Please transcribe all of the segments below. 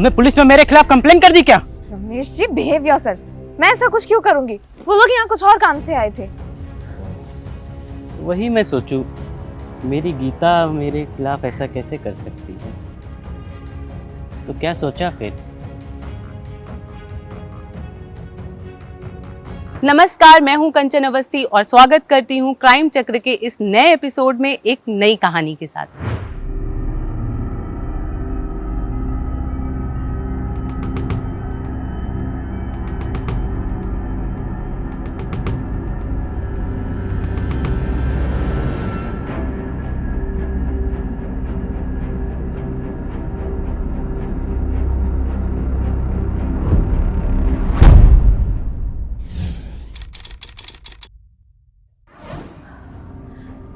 तुमने पुलिस में मेरे खिलाफ कंप्लेन कर दी क्या? Ramesh ji, behave yourself. मैं ऐसा कुछ क्यों करूंगी? वो लोग यहाँ कुछ और काम से आए थे। वही मैं सोचूं, मेरी गीता मेरे खिलाफ ऐसा कैसे कर सकती है? तो क्या सोचा फिर? नमस्कार, मैं हूं कंचन अवस्थी और स्वागत करती हूं क्राइम चक्र के इस नए एपिसोड में एक नई कहानी के साथ।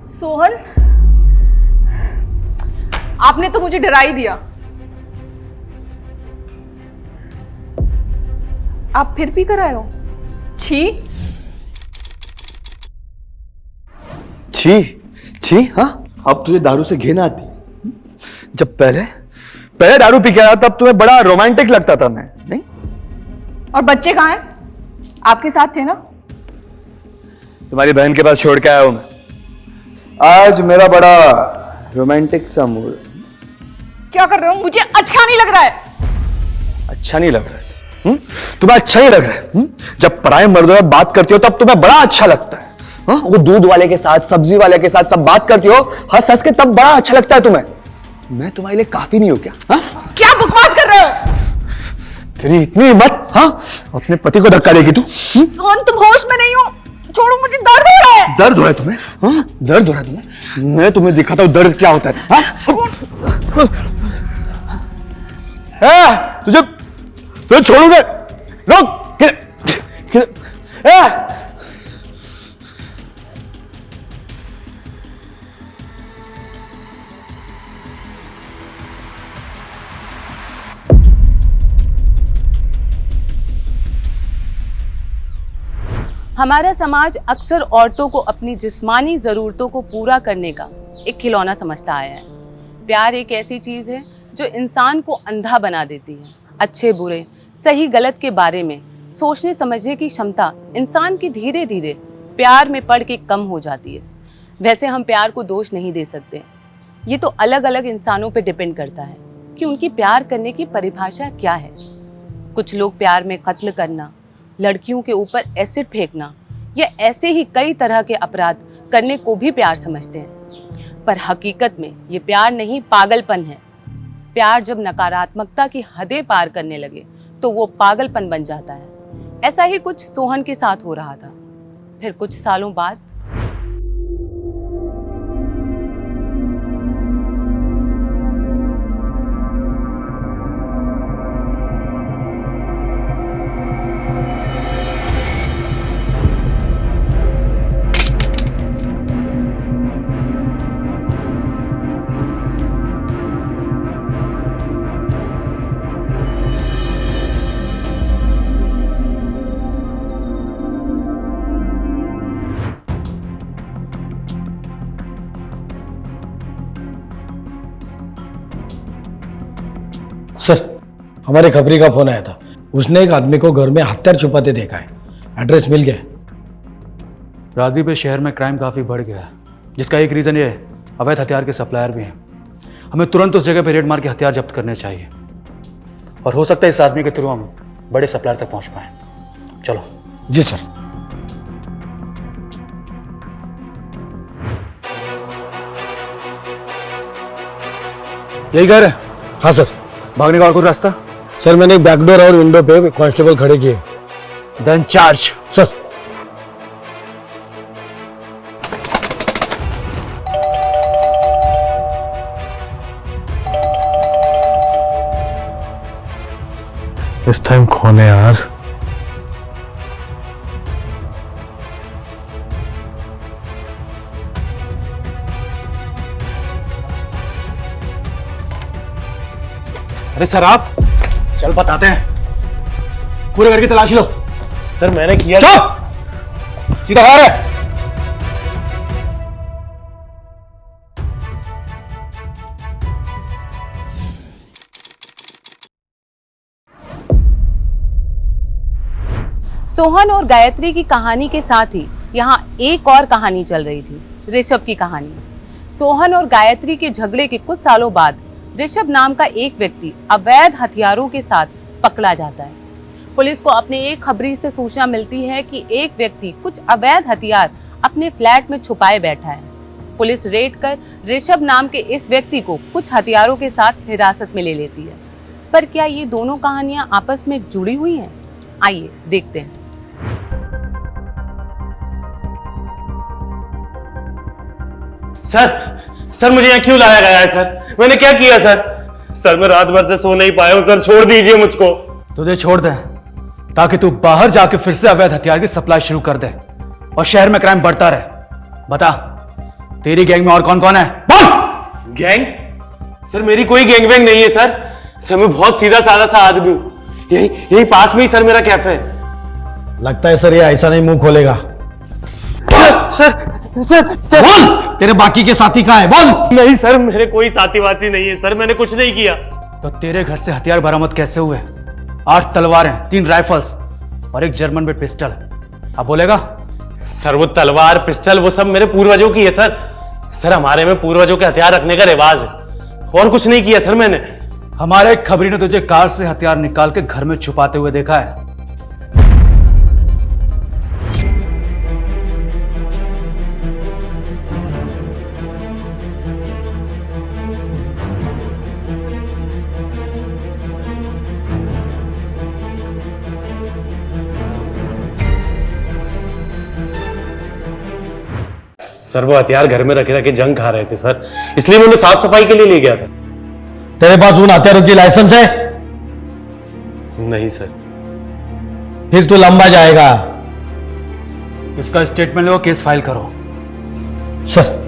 सोहन, आपने तो मुझे डरा ही दिया। आप फिर पी कर आए हो? छी छी छी। हाँ, अब तुझे दारू से घिन आती। जब पहले दारू पी के आया तब तुम्हें बड़ा रोमांटिक लगता था मैं, नहीं? और बच्चे कहाँ हैं? आपके साथ थे ना? तुम्हारी बहन के पास छोड़ के आया हूं मैं। आज मेरा बड़ा रोमांटिक सा मूड। क्या कर रहे हो? मुझे अच्छा नहीं लग रहा है। अच्छा नहीं लग रहा है? तुम्हें अच्छा नहीं लग रहा है? जब पराये मर्दों से बात करती हो तब तुम्हें बड़ा अच्छा लगता है। हाँ? वो दूध वाले के साथ, सब्जी वाले के साथ सब बात करती हो, हंस हंस के, तब बड़ा अच्छा लगता है तुम्हें। मैं तुम्हारे लिए काफी नहीं हूं क्या? हाँ? क्या बकवास कर रहे हो? तेरी इतनी हिम्मत, हाँ? अपने पति को धक्का देगी तू? सोहन, तुम होश में नहीं हो। छोड़ो, मुझे दर्द हो रहा है। दर्द हो रहा है तुम्हें? हाँ? दर्द हो रहा है तुम्हें? मैं तुम्हें दिखाता हूं दर्द क्या होता है। हाँ? तुझे छोड़ूंगा? रोक! हमारा समाज अक्सर औरतों को अपनी जिस्मानी ज़रूरतों को पूरा करने का एक खिलौना समझता आया है। प्यार एक ऐसी चीज़ है जो इंसान को अंधा बना देती है। अच्छे बुरे, सही गलत के बारे में सोचने समझने की क्षमता इंसान की धीरे धीरे प्यार में पड़ के कम हो जाती है। वैसे हम प्यार को दोष नहीं दे सकते, ये तो अलग अलग इंसानों पे डिपेंड करता है कि उनकी प्यार करने की परिभाषा क्या है। कुछ लोग प्यार में कत्ल करना, लड़कियों के ऊपर एसिड फेंकना या ऐसे ही कई तरह के अपराध करने को भी प्यार समझते हैं, पर हकीकत में ये प्यार नहीं, पागलपन है। प्यार जब नकारात्मकता की हदें पार करने लगे तो वो पागलपन बन जाता है। ऐसा ही कुछ सोहन के साथ हो रहा था। फिर कुछ सालों बाद सर, हमारे खबरी का फोन आया था। उसने एक आदमी को घर में हथियार छुपाते देखा है। एड्रेस मिल गया। राजदीप, इस शहर में क्राइम काफ़ी बढ़ गया है, जिसका एक रीज़न ये है अवैध हथियार के सप्लायर भी हैं। हमें तुरंत उस जगह पर रेड मार के हथियार जब्त करने चाहिए और हो सकता है इस आदमी के थ्रू हम बड़े सप्लायर तक पहुंच पाएं। चलो। जी सर। यही घर है? हाँ सर। भागने का और कोई रास्ता? सर, मैंने बैकडोर और विंडो पे कांस्टेबल खड़े किए। Then charge. सर। इस टाइम कौन है यार? अरे सर, आप चल बताते हैं। पूरे घर की तलाशी लो। सर, मैंने किया। चुप! सीधा बाहर है। सोहन और गायत्री की कहानी के साथ ही यहाँ एक और कहानी चल रही थी, ऋषभ की कहानी। सोहन और गायत्री के झगड़े के कुछ सालों बाद ऋषभ नाम का एक व्यक्ति अवैध हथियारों के साथ पकड़ा जाता है। पुलिस को अपने एक खबरी से सूचना मिलती है कि एक व्यक्ति कुछ अवैध हथियार अपने फ्लैट में छुपाए बैठा है। पुलिस रेड कर ऋषभ नाम के इस व्यक्ति को कुछ हथियारों के साथ हिरासत में ले लेती है। पर क्या ये दोनों कहानियां आपस में जुड़ी हुई हैं? आइए देखते हैं। सर मुझे यहाँ क्यों लाया गया है सर? मैंने क्या किया सर मैं रात भर से सो नहीं पाया हूँ सर, छोड़ दीजिए मुझको। तुझे छोड़ दे ताकि तू बाहर जाके फिर से अवैध हथियार की सप्लाई शुरू कर दे और शहर में क्राइम बढ़ता रहे। बता, तेरी गैंग में और कौन कौन है? बोल। गैंग? सर मेरी कोई गैंग वैंग नहीं है सर मैं बहुत सीधा साधा सा आदमी हूँ। यही पास में ही सर मेरा कैफे है। लगता है सर ये ऐसा नहीं मुंह खोलेगा। सर बोल, तेरे बाकी के साथी कहाँ है? बोल। नहीं सर, मेरे कोई साथी वाती नहीं है सर, मैंने कुछ नहीं किया। तो तेरे घर से हथियार बरामद कैसे हुए? 8 तलवारें, 3 राइफल्स और एक जर्मन बेड पिस्टल। अब बोलेगा? सर वो तलवार पिस्टल वो सब मेरे पूर्वजों की है सर हमारे में पूर्वजों के हथियार रखने का रिवाज है, और कुछ नहीं किया सर मैंने। हमारे एक खबरी ने तुझे कार से हथियार निकाल के घर में छुपाते हुए देखा है। सर वो हथियार घर में रखे रखे जंग खा रहे थे सर, इसलिए मैं उन्हें साफ सफाई के लिए ले गया था। तेरे पास उन हथियारों की लाइसेंस है? नहीं सर। फिर तू लंबा जाएगा। इसका स्टेटमेंट लो, केस फाइल करो। सर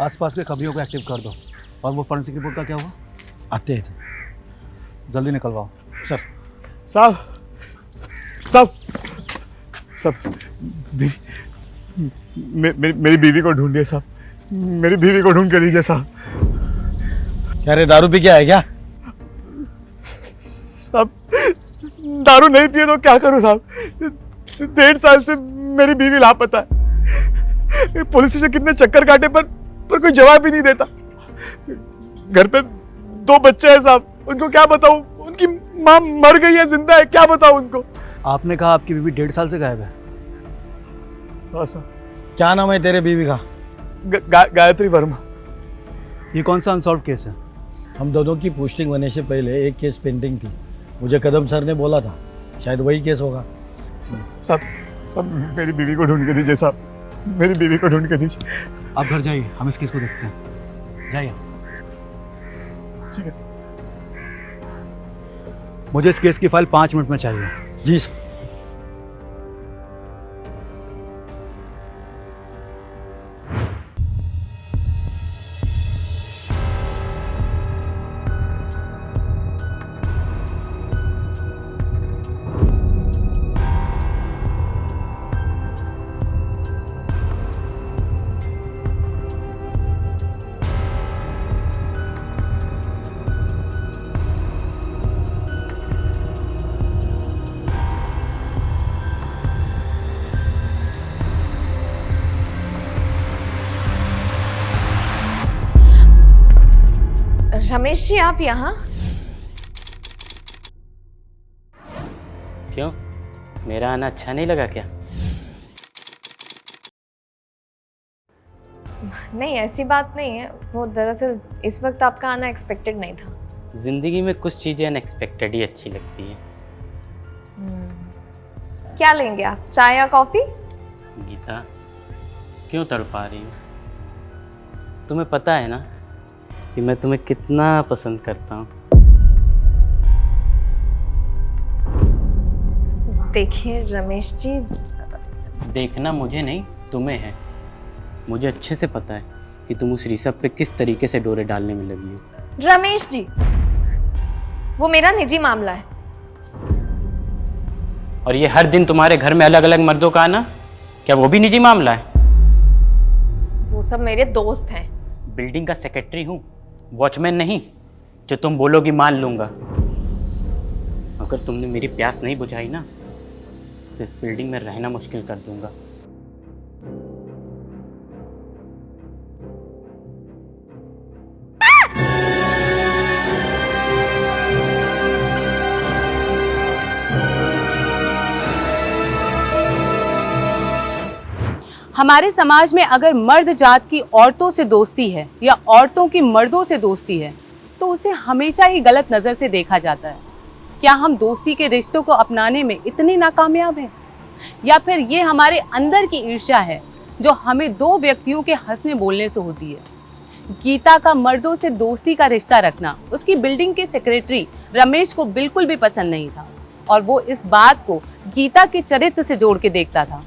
आसपास के खबरियों को एक्टिव कर दो। और वो फॉरेंसिक रिपोर्ट का क्या हुआ? आते हैं जल्दी निकलवाओ। सर। साहब मेरी बीवी को ढूंढिए साहब, मेरी बीवी को ढूंढ के दीजिए साहब। क्या रे, दारू पी के आए क्या? साहब दारू नहीं पिए तो क्या करूं साहब? 1.5 साल से मेरी बीवी लापता है। पुलिस से कितने चक्कर काटे पर कोई जवाब ही नहीं देता। घर पे 2 बच्चे हैं साहब, उनको क्या बताऊं? उनकी माँ मर गई है, जिंदा है, क्या बताऊं उनको? आपने कहा आपकी बीवी 1.5 साल से गायब है। हाँ साहब। क्या नाम है तेरे बीवी का? गायत्री वर्मा। ये कौन सा अनसॉल्व केस है? हम दोनों की पोस्टिंग होने से पहले एक केस पेंडिंग थी। मुझे कदम सर ने बोला था शायद वही केस होगा। साहब मेरी बीवी को ढूंढ के दीजिए साहब, मेरी बीवी को ढूंढ के दीजिए। आप घर जाइए, हम इस केस को देखते हैं। जाइए। ठीक है सर। मुझे इस केस की फाइल 5 मिनट में चाहिए। जी सर। रमेश जी, आप यहाँ? क्यों, मेरा आना अच्छा नहीं लगा क्या? नहीं, ऐसी बात नहीं है। वो दरअसल इस वक्त आपका आना एक्सपेक्टेड नहीं था। जिंदगी में कुछ चीज़ें अनएक्सपेक्टेड ही अच्छी लगती हैं। क्या लेंगे आप, चाय या कॉफी? गीता, क्यों तड़पा रही हो? तुम्हें पता है ना कि मैं तुम्हें कितना पसंद करता हूँ। देखिए रमेश जी, देखना मुझे नहीं, तुम्हें है। मुझे अच्छे से पता है कि तुम उस ऋषभ पे किस तरीके से डोरे डालने में लगी हो। रमेश जी, वो मेरा निजी मामला है। और ये हर दिन तुम्हारे घर में अलग अलग मर्दों का आना, क्या वो भी निजी मामला है? वो सब मेरे दोस्त हैं। बिल्डिंग का सेक्रेटरी हूँ, वॉचमैन नहीं, जो तुम बोलोगी मान लूँगा। अगर तुमने मेरी प्यास नहीं बुझाई ना तो इस बिल्डिंग में रहना मुश्किल कर दूँगा। हमारे समाज में अगर मर्द जात की औरतों से दोस्ती है या औरतों की मर्दों से दोस्ती है तो उसे हमेशा ही गलत नज़र से देखा जाता है। क्या हम दोस्ती के रिश्तों को अपनाने में इतने नाकामयाब हैं? या फिर ये हमारे अंदर की ईर्ष्या है जो हमें दो व्यक्तियों के हंसने बोलने से होती है? गीता का मर्दों से दोस्ती का रिश्ता रखना उसकी बिल्डिंग के सेक्रेटरी रमेश को बिल्कुल भी पसंद नहीं था और वो इस बात को गीता के चरित्र से जोड़ के देखता था।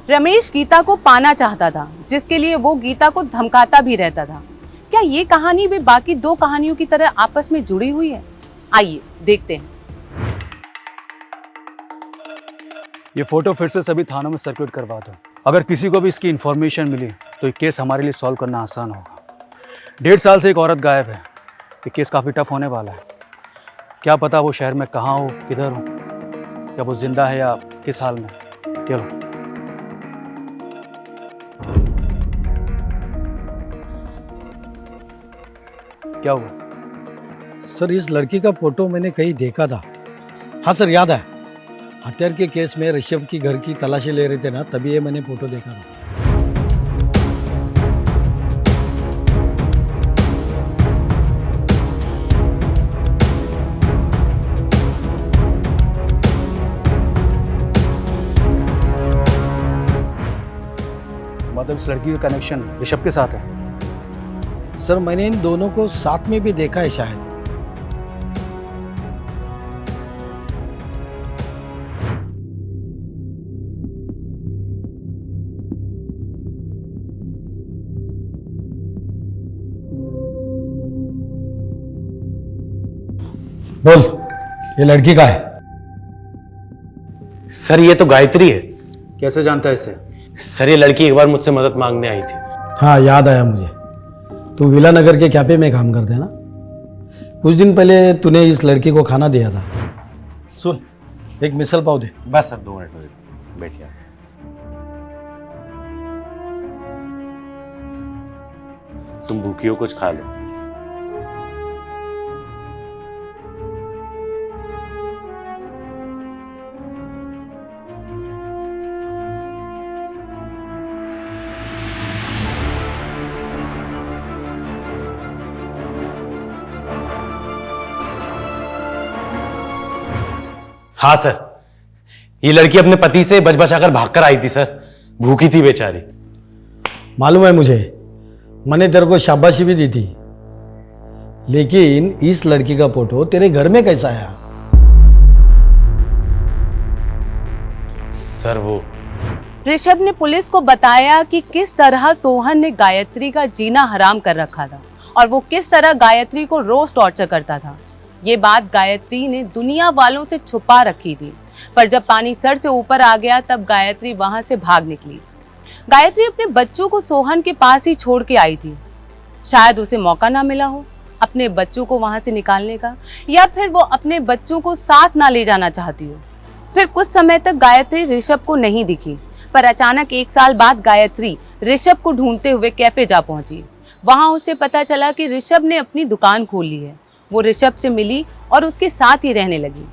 रमेश गीता को पाना चाहता था, जिसके लिए वो गीता को धमकाता भी रहता था। क्या ये कहानी भी बाकी दो कहानियों की तरह आपस में जुड़ी हुई है? आइए देखते हैं। ये फोटो फिर से सभी थानों में सर्कुलेट करवा दो। अगर किसी को भी इसकी इन्फॉर्मेशन मिली तो ये केस हमारे लिए सॉल्व करना आसान होगा। 1.5 साल से एक औरत गायब है। ये केस काफ़ी टफ होने वाला है। क्या पता वो शहर में कहाँ हो, किधर हो, या वो जिंदा है या किस हाल में। चलो। क्या हुआ? सर इस लड़की का फोटो मैंने कहीं देखा था। हाँ सर याद है, हत्यार के केस में ऋषभ की घर की तलाशी ले रहे थे ना, तभी ये मैंने फोटो देखा था। मतलब इस लड़की का कनेक्शन ऋषभ के साथ है? सर मैंने इन दोनों को साथ में भी देखा है शायद। बोल, ये लड़की का है? सर ये तो गायत्री है। कैसे जानता है इसे? सर ये लड़की एक बार मुझसे मदद मांगने आई थी। हाँ याद आया मुझे, तू विला नगर के कैफे में काम करते हैं ना? कुछ दिन पहले तूने इस लड़की को खाना दिया था। सुन, एक मिसल पाव दे। बस सर 2 मिनट में बैठिए। तुम भूखी हो, कुछ खा लो। हाँ सर, ये लड़की अपने पति से बच बचाकर भागकर आई थी सर। भूखी थी बेचारी। मालूम है मुझे, मैंने तेरे को शाबाशी भी दी थी, लेकिन इस लड़की का फोटो तेरे घर में कैसा आया? सर वो ऋषभ ने पुलिस को बताया कि किस तरह सोहन ने गायत्री का जीना हराम कर रखा था और वो किस तरह गायत्री को रोज टॉर्चर करता था। ये बात गायत्री ने दुनिया वालों से छुपा रखी थी, पर जब पानी सर से ऊपर आ गया तब गायत्री वहां से भाग निकली। गायत्री अपने बच्चों को सोहन के पास ही छोड़ के आई थी। शायद उसे मौका ना मिला हो अपने बच्चों को वहां से निकालने का, या फिर वो अपने बच्चों को साथ ना ले जाना चाहती हो। फिर कुछ समय तक गायत्री ऋषभ को नहीं दिखी, पर अचानक 1 साल बाद गायत्री ऋषभ को ढूंढते हुए कैफे जा पहुंची। वहां उसे पता चला कि ऋषभ ने अपनी दुकान खोल ली है। वो ऋषभ से मिली और उसके साथ ही रहने लगी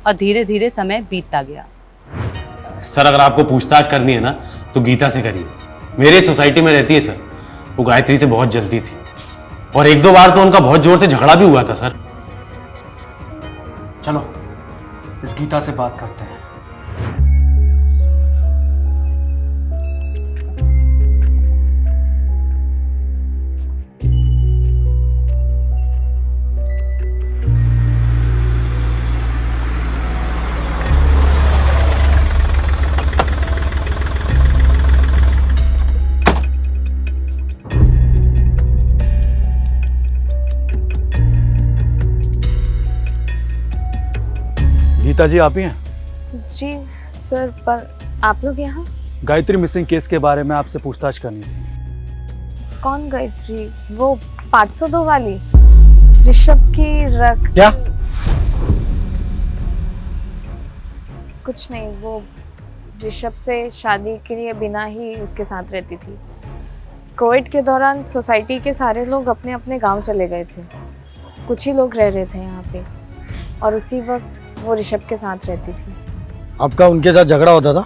और धीरे धीरे समय बीतता गया। सर अगर आपको पूछताछ करनी है ना तो गीता से करिए। मेरे सोसाइटी में रहती है सर। वो गायत्री से बहुत जलती थी और 1-2 बार तो उनका बहुत जोर से झगड़ा भी हुआ था सर। चलो इस गीता से बात करते हैं। गीता जी आप ही हैं? जी सर, पर आप लोग यहाँ? गायत्री मिसिंग केस के बारे में आपसे पूछताछ करनी थी। कौन गायत्री? वो 502 वाली? ऋषभ की रख क्या? कुछ नहीं, वो ऋषभ से शादी के लिए बिना ही उसके साथ रहती थी। कोविड के दौरान सोसाइटी के सारे लोग अपने अपने गांव चले गए थे, कुछ ही लोग रह रहे थे यहाँ पे, और उसी वक्त वो ऋषभ के साथ रहती थी। आपका उनके साथ झगड़ा होता था?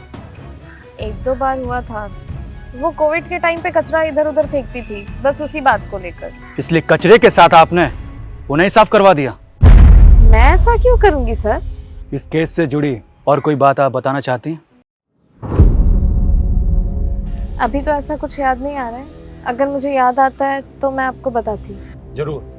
एक दो बार हुआ था। वो कोविड के टाइम पे कचरा इधर उधर फेंकती थी, बस उसी बात को लेकर। इसलिए कचरे के साथ आपने उन्हें साफ करवा दिया? मैं ऐसा क्यों करूंगी सर? इस केस से जुड़ी और कोई बात आप बताना चाहती हैं? अभी तो ऐसा कुछ याद नहीं आ रहा है, अगर मुझे याद आता है तो मैं आपको बताती। जरूर।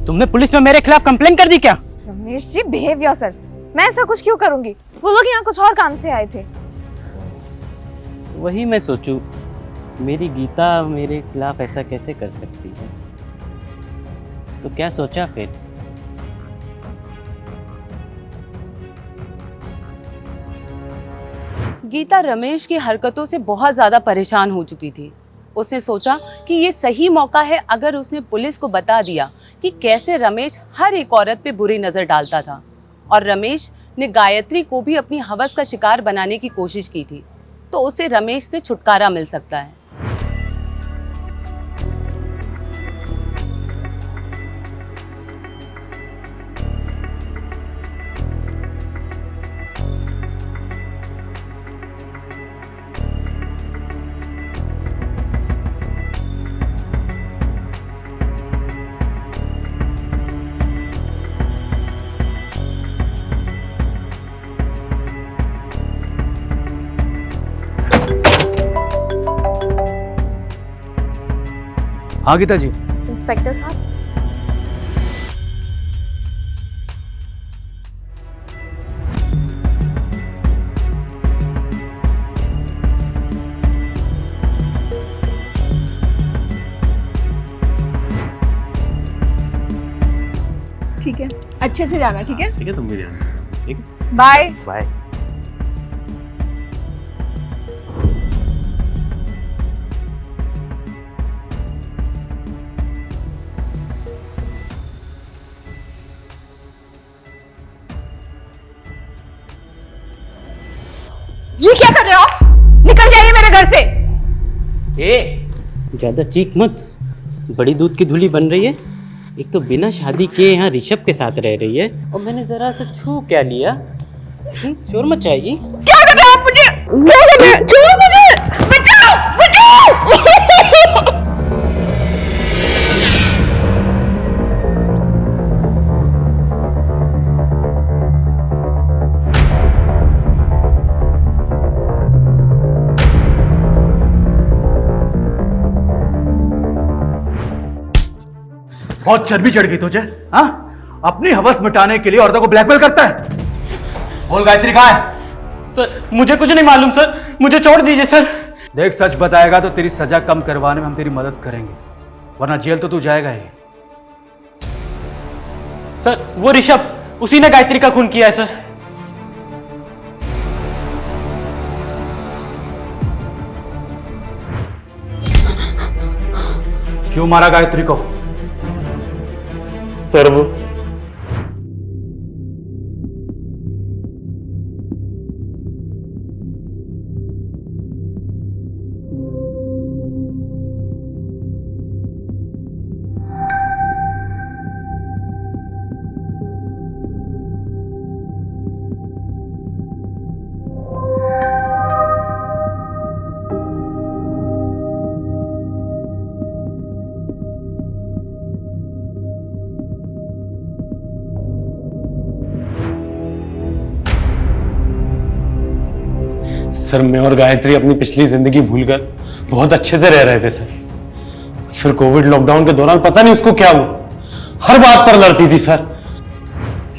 तुमने पुलिस में मेरे खिलाफ कंप्लेन कर दी क्या? Ramesh ji, behave yourself. मैं ऐसा कुछ क्यों करूंगी? वो लोग यहाँ कुछ और काम से आए थे। वही मैं सोचूं, मेरी गीता मेरे खिलाफ ऐसा कैसे कर सकती है? तो क्या सोचा फिर? गीता रमेश की हरकतों से बहुत ज़्यादा परेशान हो चुकी थी। उसने सोचा कि ये सही मौका है अगर उसने पुलिस को बता दिया कि कैसे रमेश हर एक औरत पे बुरी नज़र डालता था, और रमेश ने गायत्री को भी अपनी हवस का शिकार बनाने की कोशिश की थी, तो उसे रमेश से छुटकारा मिल सकता है। हाँ गीता जी। इंस्पेक्टर साहब, ठीक है, अच्छे से जाना, ठीक है? ठीक है, तुम भी जाना। ठीक है, बाय। बाय। ये क्या कर रहे हो आप? निकल जाइए मेरे घर से। ज्यादा चीख मत, बड़ी दूध की धुली बन रही है। एक तो बिना शादी के यहाँ ऋषभ के साथ रह रही है, और मैंने जरा सा छू क्या लिया। शोर मचाएगी। क्या कर रहे हो आप मुझे? क्या कर रहे हो? छोड़ो मुझे! बचाओ! बचाओ! बहुत चर्बी चढ़ गई तुझे, हाँ? अपनी हवस मिटाने के लिए औरतों को ब्लैकमेल करता है। बोल गायत्री कहाँ है? सर मुझे कुछ नहीं मालूम सर, मुझे छोड़ दीजिए सर। देख, सच बताएगा तो तेरी सजा कम करवाने में हम तेरी मदद करेंगे, वरना जेल तो तू जाएगा ही। सर वो ऋषभ, उसी ने गायत्री का खून किया है सर। क्यों मारा गायत्री को? सर वो सर, मैं और गायत्री अपनी पिछली जिंदगी भूलकर बहुत अच्छे से रह रहे थे सर। फिर कोविड लॉकडाउन के दौरान पता नहीं उसको क्या हुआ, हर बात पर लड़ती थी सर।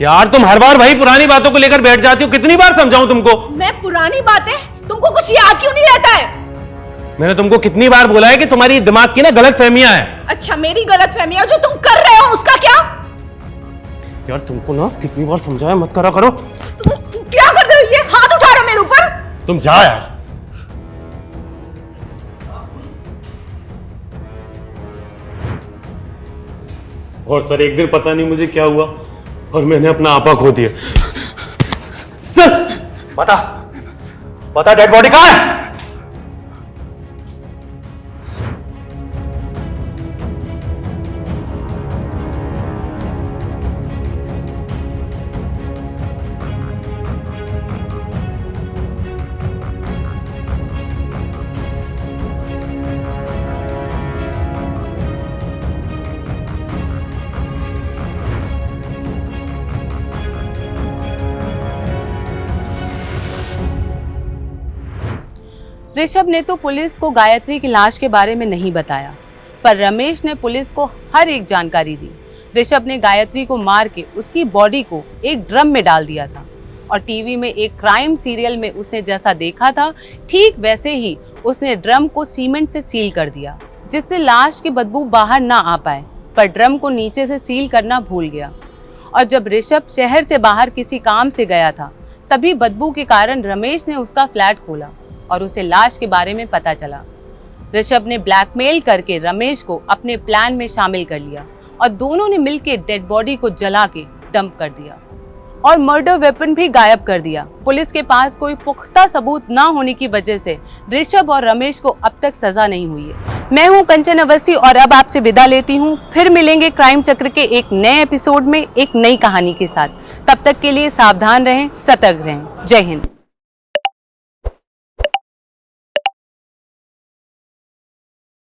यार तुम हर बार वही पुरानी बातों को लेकर बैठ जाती हो, कितनी बार समझाऊं तुमको? मैं पुरानी बातें? तुमको कुछ याद क्यों नहीं रहता है? मैंने तुमको कितनी बार बोला है कि तुम्हारी दिमाग की ना गलत फहमियां हैं। अच्छा, मेरी गलत फहमियां जो तुम कर रहे हो उसका क्या? यार तुमको ना कितनी बार समझाया मत करा करो। तुम क्या कर रहे हो? ये हाथ उठा रहे हो मेरे ऊपर। तुम जा यार। और सर एक दिन पता नहीं मुझे क्या हुआ और मैंने अपना आपा खो दिया। सर बता डेड बॉडी कहाँ है? ऋषभ ने तो पुलिस को गायत्री की लाश के बारे में नहीं बताया, पर रमेश ने पुलिस को हर एक जानकारी दी। ऋषभ ने गायत्री को मार के उसकी बॉडी को एक ड्रम में डाल दिया था और टीवी में एक क्राइम सीरियल में उसने जैसा देखा था ठीक वैसे ही उसने ड्रम को सीमेंट से सील कर दिया, जिससे लाश की बदबू बाहर ना आ पाए, पर ड्रम को नीचे से सील करना भूल गया। और जब ऋषभ शहर से बाहर किसी काम से गया था, तभी बदबू के कारण रमेश ने उसका फ्लैट खोला और उसे लाश के बारे में पता चला। ऋषभ ने ब्लैकमेल करके रमेश को अपने प्लान में शामिल कर लिया और दोनों ने मिलकर डेड बॉडी को जला के डंप कर दिया और मर्डर वेपन भी गायब कर दिया। पुलिस के पास कोई पुख्ता सबूत ना होने की वजह से ऋषभ और रमेश को अब तक सजा नहीं हुई है। मैं हूं कंचन अवस्थी और अब आपसे विदा लेती हूं। फिर मिलेंगे क्राइम चक्र के एक नए एपिसोड में एक नई कहानी के साथ। तब तक के लिए सावधान रहें, सतर्क रहें। जय हिंद।